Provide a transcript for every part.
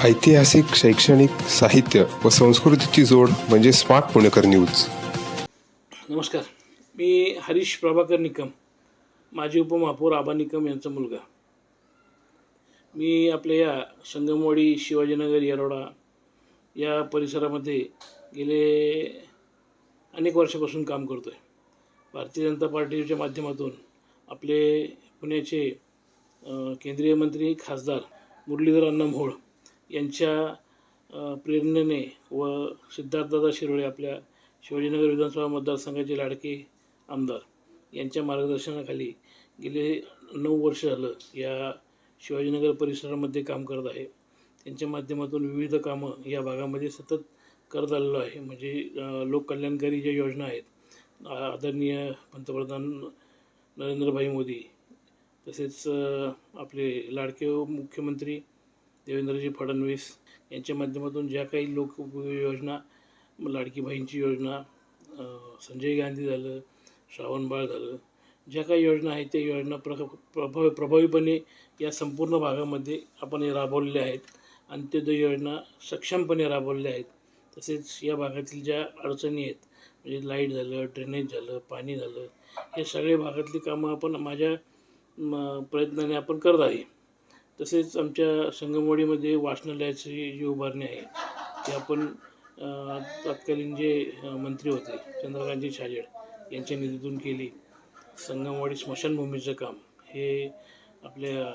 ऐतिहासिक, शैक्षणिक, साहित्य व संस्कृतीची जोड म्हणजे स्मार्ट पुणेकर न्यूज. नमस्कार, मी हरीश प्रभाकर निकम, माजी उपमहापौर आबा निकम यांचा मुलगा. मी आपल्या या संगमवाडी, शिवाजीनगर, येरवडा या परिसरामध्ये गेले अनेक वर्षापासून काम करतो आहे. भारतीय जनता पार्टीच्या माध्यमातून आपले पुण्याचे केंद्रीय मंत्री खासदार मुरलीधर अण्णा मोहोळ यांच्या प्रेरणेने व सिद्धार्थदादा शिरोळे आपल्या शिवाजीनगर विधानसभा मतदारसंघाचे लाडके आमदार यांच्या मार्गदर्शनाखाली गेले 9 वर्ष झालं या शिवाजीनगर परिसरामध्ये काम करत आहे. त्यांच्या माध्यमातून विविध कामं या भागामध्ये सतत करत आलेलो आहे. म्हणजे लोककल्याणकारी ज्या योजना आहेत, आदरणीय पंतप्रधान नरेंद्रभाई मोदी तसेच आपले लाडके मुख्यमंत्री देवेंद्रजी फडणवीस यांच्या माध्यमातून ज्या काही लोकउपयोगी योजना, लाडकी बहीणची योजना, संजय गांधी झालं, श्रावणबाळ झालं, ज्या काही योजना आहेत त्या योजना प्रभावीपणे या संपूर्ण भागामध्ये आपण राबवलेल्या आहेत. अंत्योदय योजना सक्षमपणे राबवलेल्या आहेत. तसेच या भागातील ज्या अडचणी आहेत, म्हणजे लाईट झालं, ड्रेनेज झालं, पाणी झालं, हे सगळे भागातली कामं आपण माझ्या प्रयत्नाने आपण करत आहे. तसेच आमच्या संगमवाडीमध्ये वाचनालयाची जी उभारणी आहे ती आपण तत्कालीन जे मंत्री होते चंद्रकांतजी छाजेड यांच्या निधीतून केली. संगमवाडी स्मशानभूमीचं काम हे आपल्या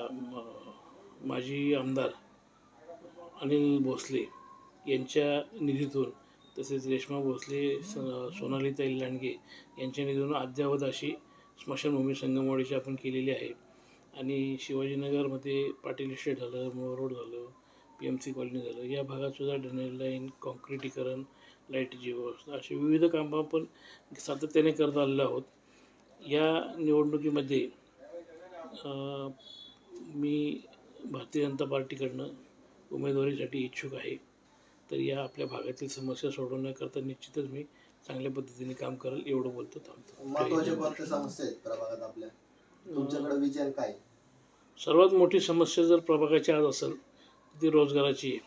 माजी आमदार अनिल भोसले यांच्या निधीतून, तसेच रेश्मा भोसले, सोनालीताई लांडगे यांच्या निधीतून अद्यावत अशी स्मशानभूमी संगमवाडीची आपण केलेली आहे. आणि शिवाजीनगरमध्ये पाटील इस्टेट झालं, मोर रोड झालं, PMC कॉलनी झालं, या भागातसुद्धा ड्रेनेज लाईन, कॉन्क्रिटीकरण, लाईटची व्यवस्था, अशी विविध कामं आपण सातत्याने करत आलेलो आहोत. या निवडणुकीमध्ये मी भारतीय जनता पार्टीकडनं उमेदवारीसाठी इच्छुक आहे. तर या आपल्या भागातील समस्या सोडवण्याकरता निश्चितच मी चांगल्या पद्धतीने काम करेल, एवढं बोलतो थांबतो. महत्त्वाच्या कोणत्या समस्या आहेत प्रभागात आपल्या? तुमच्याकडे विजन काय? सर्वात मोठी समस्या जर प्रभागाची आज असेल ती रोजगाराची आहे.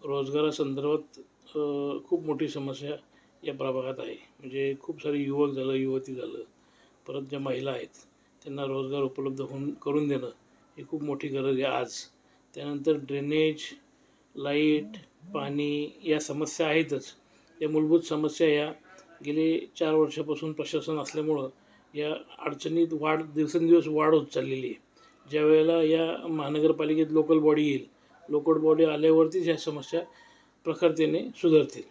रोजगारासंदर्भात खूप मोठी समस्या या प्रभागात आहे. म्हणजे खूप सारे युवक झालं, युवती झालं, परत ज्या महिला आहेत त्यांना रोजगार उपलब्ध करून देणं ही खूप मोठी गरज आहे आज. त्यानंतर ड्रेनेज, लाईट, पाणी या समस्या आहेतच. या मूलभूत समस्या या गेले 4 वर्षापासून प्रशासन असल्यामुळं या अडचणीत दिवसेंदिवस वाढ होत चाललेली आहे. ज्या वेळेला या महानगरपालिकेत लोकल बॉडी येईल, लोकल बॉडी आल्यावरतीच ह्या समस्या प्रखरतेने सुधारतील.